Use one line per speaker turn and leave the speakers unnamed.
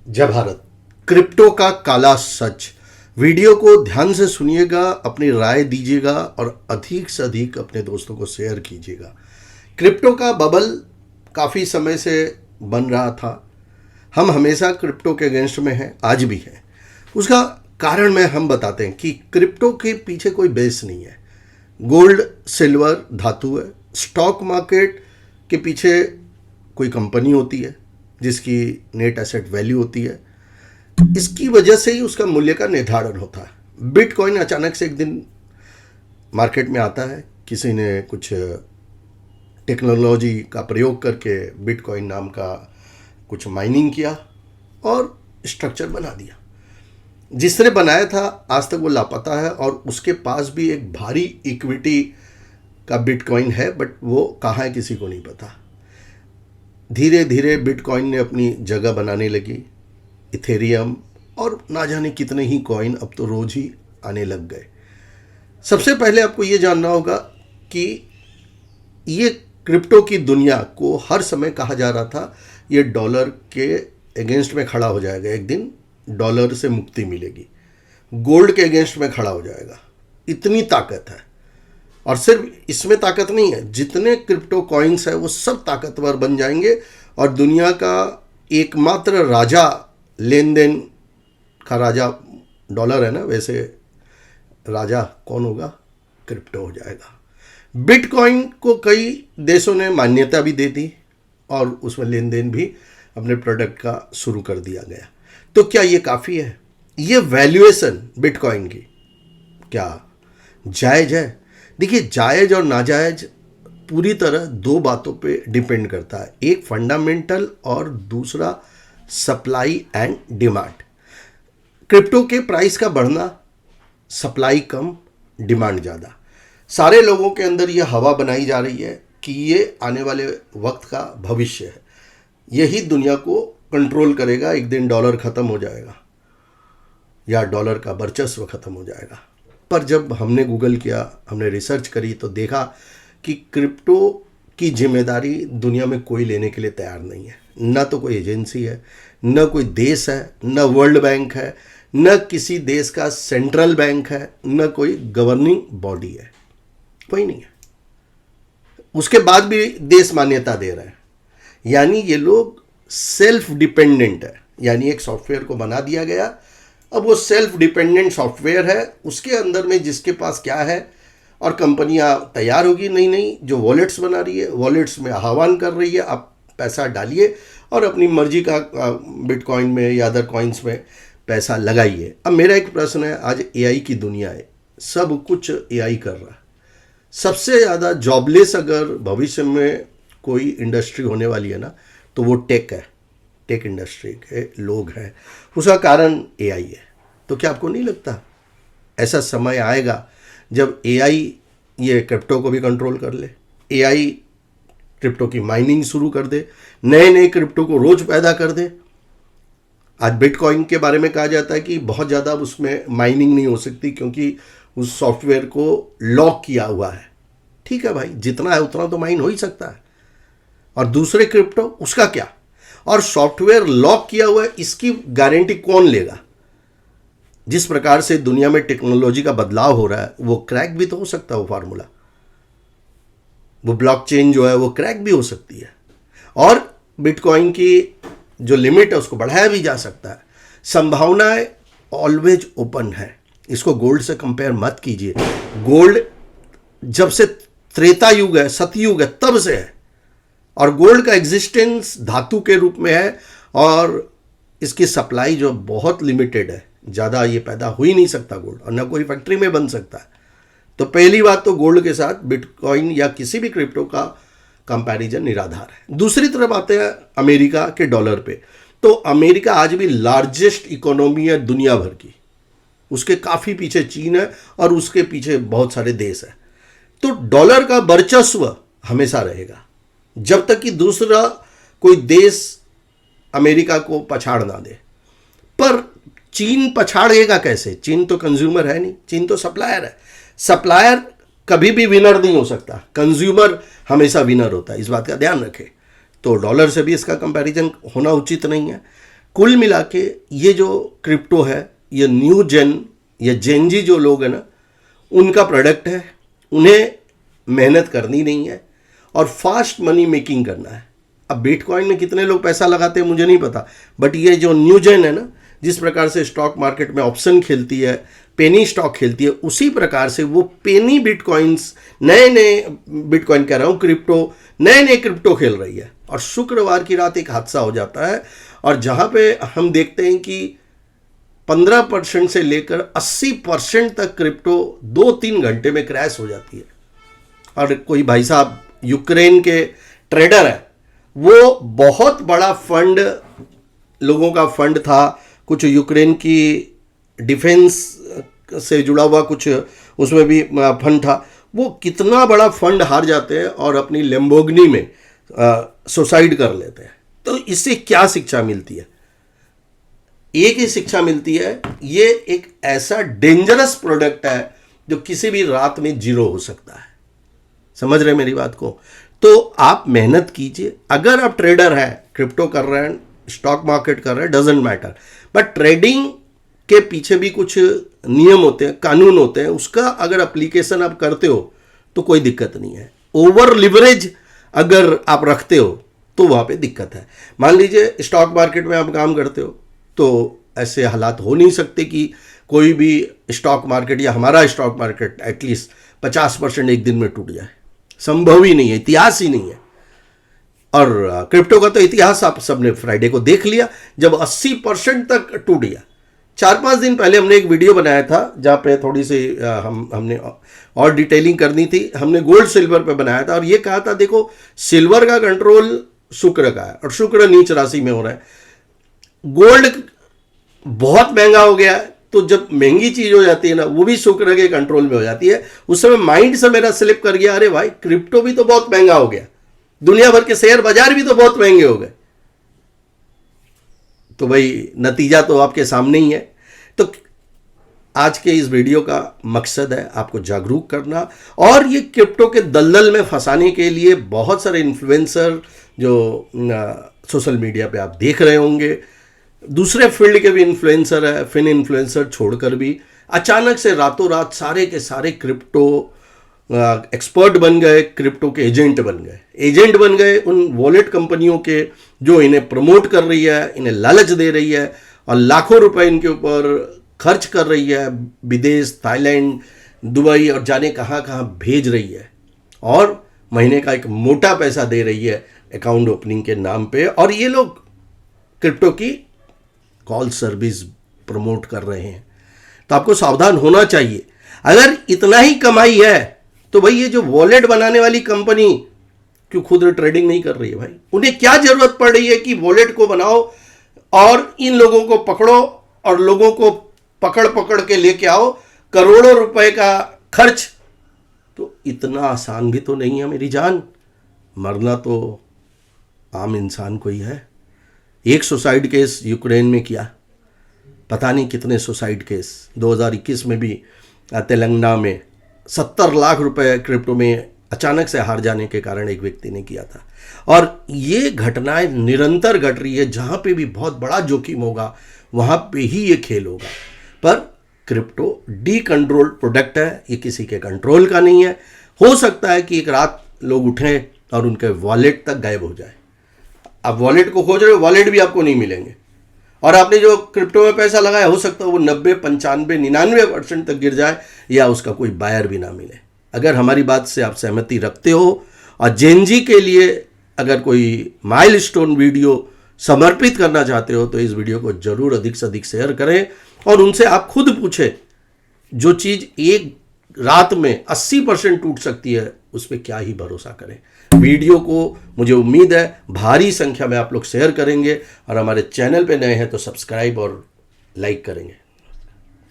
जय भारत। क्रिप्टो का काला सच। वीडियो को ध्यान से सुनिएगा, अपनी राय दीजिएगा और अधिक से अधिक अपने दोस्तों को शेयर कीजिएगा। क्रिप्टो का बबल काफ़ी समय से बन रहा था। हम हमेशा क्रिप्टो के अगेंस्ट में हैं, आज भी हैं। उसका कारण में हम बताते हैं कि क्रिप्टो के पीछे कोई बेस नहीं है। गोल्ड सिल्वर धातु है। स्टॉक मार्केट के पीछे कोई कंपनी होती है जिसकी नेट एसेट वैल्यू होती है। इसकी वजह से ही उसका मूल्य का निर्धारण होता है। बिटकॉइन अचानक से एक दिन मार्केट में आता है, किसी ने कुछ टेक्नोलॉजी का प्रयोग करके बिटकॉइन नाम का कुछ माइनिंग किया और स्ट्रक्चर बना दिया। जिसने बनाया था आज तक वो लापता है और उसके पास भी एक भारी इक्विटी का बिटकॉइन है, बट वो कहाँ है किसी को नहीं पता। धीरे धीरे बिटकॉइन ने अपनी जगह बनाने लगी। इथेरियम और ना जाने कितने ही कॉइन अब तो रोज ही आने लग गए। सबसे पहले आपको ये जानना होगा कि ये क्रिप्टो की दुनिया को हर समय कहा जा रहा था ये डॉलर के अगेंस्ट में खड़ा हो जाएगा, एक दिन डॉलर से मुक्ति मिलेगी, गोल्ड के अगेंस्ट में खड़ा हो जाएगा। इतनी ताकत है। और सिर्फ इसमें ताकत नहीं है, जितने क्रिप्टो कॉइन्स है वो सब ताकतवर बन जाएंगे और दुनिया का एकमात्र राजा, लेन देन का राजा डॉलर है ना, वैसे राजा कौन होगा? क्रिप्टो हो जाएगा। बिटकॉइन को कई देशों ने मान्यता भी दे दी और उसमें लेन देन भी अपने प्रोडक्ट का शुरू कर दिया गया। तो क्या ये काफ़ी है? ये वैल्यूएशन बिटकॉइन की क्या जायज़ है? देखिए, जायज़ और नाजायज़ पूरी तरह दो बातों पे डिपेंड करता है। एक फंडामेंटल और दूसरा सप्लाई एंड डिमांड। क्रिप्टो के प्राइस का बढ़ना, सप्लाई कम, डिमांड ज़्यादा। सारे लोगों के अंदर ये हवा बनाई जा रही है कि ये आने वाले वक्त का भविष्य है, यही दुनिया को कंट्रोल करेगा। एक दिन डॉलर ख़त्म हो जाएगा या डॉलर का वर्चस्व ख़त्म हो जाएगा। पर जब हमने गूगल किया, हमने रिसर्च करी तो देखा कि क्रिप्टो की जिम्मेदारी दुनिया में कोई लेने के लिए तैयार नहीं है। न तो कोई एजेंसी है, न कोई देश है, न वर्ल्ड बैंक है, न किसी देश का सेंट्रल बैंक है, न कोई गवर्निंग बॉडी है, कोई नहीं है। उसके बाद भी देश मान्यता दे रहे हैं। यानी ये लोग सेल्फ डिपेंडेंट है। यानी एक सॉफ्टवेयर को बना दिया गया, अब वो सेल्फ डिपेंडेंट सॉफ्टवेयर है, उसके अंदर में जिसके पास क्या है, और कंपनियां तैयार होगी नई नई जो वॉलेट्स बना रही है, वॉलेट्स में आह्वान कर रही है आप पैसा डालिए और अपनी मर्जी का बिटकॉइन में या अदर कॉइन्स में पैसा लगाइए। अब मेरा एक प्रश्न है, आज एआई की दुनिया है, सब कुछ एआई कर रहा है। सबसे ज़्यादा जॉबलेस अगर भविष्य में कोई इंडस्ट्री होने वाली है ना, तो वो टेक है। टेक इंडस्ट्री के लोग हैं, उसका कारण एआई है। तो क्या आपको नहीं लगता ऐसा समय आएगा जब एआई ये क्रिप्टो को भी कंट्रोल कर ले, एआई क्रिप्टो की माइनिंग शुरू कर दे, नए नए क्रिप्टो को रोज पैदा कर दे? आज बिटकॉइन के बारे में कहा जाता है कि बहुत ज़्यादा उसमें माइनिंग नहीं हो सकती क्योंकि उस सॉफ्टवेयर को लॉक किया हुआ है। ठीक है भाई, जितना है उतना तो माइन हो ही सकता है। और दूसरे क्रिप्टो, उसका क्या? और सॉफ्टवेयर लॉक किया हुआ है, इसकी गारंटी कौन लेगा? जिस प्रकार से दुनिया में टेक्नोलॉजी का बदलाव हो रहा है, वो क्रैक भी तो हो सकता है। वो फार्मूला, वो ब्लॉकचेन जो है वो क्रैक भी हो सकती है और बिटकॉइन की जो लिमिट है उसको बढ़ाया भी जा सकता है। संभावनाएं ऑलवेज ओपन है। इसको गोल्ड से कंपेयर मत कीजिए। गोल्ड जब से त्रेता युग है, सतयुग है, तब से है और गोल्ड का एग्जिस्टेंस धातु के रूप में है और इसकी सप्लाई जो बहुत लिमिटेड है, ज़्यादा ये पैदा हो ही नहीं सकता गोल्ड, और न कोई फैक्ट्री में बन सकता है। तो पहली बात तो गोल्ड के साथ बिटकॉइन या किसी भी क्रिप्टो का कंपैरिजन निराधार है। दूसरी तरफ आते हैं अमेरिका के डॉलर पे। तो अमेरिका आज भी लार्जेस्ट इकोनॉमी है दुनिया भर की। उसके काफ़ी पीछे चीन है और उसके पीछे बहुत सारे देश हैं। तो डॉलर का वर्चस्व हमेशा रहेगा जब तक कि दूसरा कोई देश अमेरिका को पछाड़ ना दे। पर चीन पछाड़ेगा कैसे? चीन तो कंज्यूमर है नहीं, चीन तो सप्लायर है। सप्लायर कभी भी विनर नहीं हो सकता, कंज्यूमर हमेशा विनर होता है, इस बात का ध्यान रखें। तो डॉलर से भी इसका कंपैरिजन होना उचित नहीं है। कुल मिला के ये जो क्रिप्टो है, ये न्यू जेन या जेनजी जो लोग हैं ना, उनका प्रोडक्ट है। उन्हें मेहनत करनी नहीं है और फास्ट मनी मेकिंग करना है। अब बिटकॉइन में कितने लोग पैसा लगाते हैं मुझे नहीं पता, बट ये जो न्यू जेन है ना, जिस प्रकार से स्टॉक मार्केट में ऑप्शन खेलती है, पेनी स्टॉक खेलती है, उसी प्रकार से वो पेनी बिटकॉइंस, नए नए बिटकॉइन कह रहा हूँ, क्रिप्टो, नए नए क्रिप्टो खेल रही है। और शुक्रवार की रात एक हादसा हो जाता है, और जहाँ पे हम देखते हैं कि 15% से लेकर 80% तक क्रिप्टो 2-3 घंटे में क्रैश हो जाती है। और कोई भाई साहब यूक्रेन के ट्रेडर है, वो बहुत बड़ा फंड, लोगों का फंड था, कुछ यूक्रेन की डिफेंस से जुड़ा हुआ कुछ उसमें भी फंड था, वो कितना बड़ा फंड हार जाते हैं और अपनी लैम्बोर्गिनी में सुसाइड कर लेते हैं। तो इससे क्या शिक्षा मिलती है? एक ही शिक्षा मिलती है, ये एक ऐसा डेंजरस प्रोडक्ट है जो किसी भी रात में जीरो हो सकता है। समझ रहे मेरी बात को? तो आप मेहनत कीजिए। अगर आप ट्रेडर हैं, क्रिप्टो कर रहे हैं, स्टॉक मार्केट कर रहे हैं, डजेंट मैटर, बट ट्रेडिंग के पीछे भी कुछ नियम होते हैं, कानून होते हैं, उसका अगर एप्लीकेशन आप करते हो तो कोई दिक्कत नहीं है। ओवर लिवरेज अगर आप रखते हो तो वहाँ पे दिक्कत है। मान लीजिए स्टॉक मार्केट में आप काम करते हो, तो ऐसे हालात हो नहीं सकते कि कोई भी स्टॉक मार्केट या हमारा स्टॉक मार्केट एटलीस्ट 50% एक दिन में टूट जाए। संभव ही नहीं है, इतिहास ही नहीं है। और क्रिप्टो का तो इतिहास आप सबने फ्राइडे को देख लिया, जब 80% तक टूट गया। 4-5 दिन पहले हमने एक वीडियो बनाया था जहाँ पे थोड़ी सी हमने और डिटेलिंग करनी थी। हमने गोल्ड सिल्वर पे बनाया था और ये कहा था, देखो सिल्वर का कंट्रोल शुक्र का है और शुक्र नीच राशि में हो रहा है। गोल्ड बहुत महंगा हो गया है, तो जब महंगी चीज हो जाती है ना, वो भी शुक्र के कंट्रोल में हो जाती है। उस समय माइंड से मेरा स्लिप कर गया, अरे भाई क्रिप्टो भी तो बहुत महंगा हो गया, दुनिया भर के शेयर बाजार भी तो बहुत महंगे हो गए। तो भाई नतीजा तो आपके सामने ही है। तो आज के इस वीडियो का मकसद है आपको जागरूक करना, और ये क्रिप्टो के दलदल में फंसाने के लिए बहुत सारे इन्फ्लुएंसर जो सोशल मीडिया पे आप देख रहे होंगे, दूसरे फील्ड के भी इन्फ्लुएंसर है, फिन इन्फ्लुएंसर छोड़कर भी अचानक से रातों रात सारे के सारे क्रिप्टो एक्सपर्ट बन गए, क्रिप्टो के एजेंट बन गए उन वॉलेट कंपनियों के जो इन्हें प्रमोट कर रही है, इन्हें लालच दे रही है और लाखों रुपए इनके ऊपर खर्च कर रही है, विदेश, थाईलैंड, दुबई और जाने कहाँ कहाँ भेज रही है, और महीने का एक मोटा पैसा दे रही है अकाउंट ओपनिंग के नाम पे। और ये लोग क्रिप्टो की कॉल सर्विस प्रमोट कर रहे हैं। तो आपको सावधान होना चाहिए। अगर इतना ही कमाई है तो भाई ये जो वॉलेट बनाने वाली कंपनी क्यों खुद ट्रेडिंग नहीं कर रही है? भाई उन्हें क्या जरूरत पड़ रही है कि वॉलेट को बनाओ और इन लोगों को पकड़ो और लोगों को पकड़ पकड़ के लेके आओ, करोड़ों रुपए का खर्च। तो इतना आसान भी तो नहीं है मेरी जान, मरना तो आम इंसान को ही है। एक सुसाइड केस यूक्रेन में किया, पता नहीं कितने सुसाइड केस 2021 में भी तेलंगाना में 70 लाख रुपए क्रिप्टो में अचानक से हार जाने के कारण एक व्यक्ति ने किया था। और ये घटनाएं निरंतर घट रही है। जहाँ पे भी बहुत बड़ा जोखिम होगा वहाँ पे ही ये खेल होगा। पर क्रिप्टो डी कंट्रोल्ड प्रोडक्ट है, ये किसी के कंट्रोल का नहीं है। हो सकता है कि एक रात लोग उठें और उनके वॉलेट तक गायब हो जाए। आप वॉलेट को खोज रहे हो, वॉलेट भी आपको नहीं मिलेंगे, और आपने जो क्रिप्टो में पैसा लगाया हो सकता है वो 90, 95, 99% तक गिर जाए या उसका कोई बायर भी ना मिले। अगर हमारी बात से आप सहमति रखते हो और जेनजी के लिए अगर कोई माइलस्टोन वीडियो समर्पित करना चाहते हो तो इस वीडियो को जरूर अधिक से अधिक शेयर करें और उनसे आप खुद पूछें, जो चीज़ एक रात में 80% टूट सकती है उस पर क्या ही भरोसा करें। वीडियो को मुझे उम्मीद है भारी संख्या में आप लोग शेयर करेंगे और हमारे चैनल पे नए हैं तो सब्सक्राइब और लाइक करेंगे।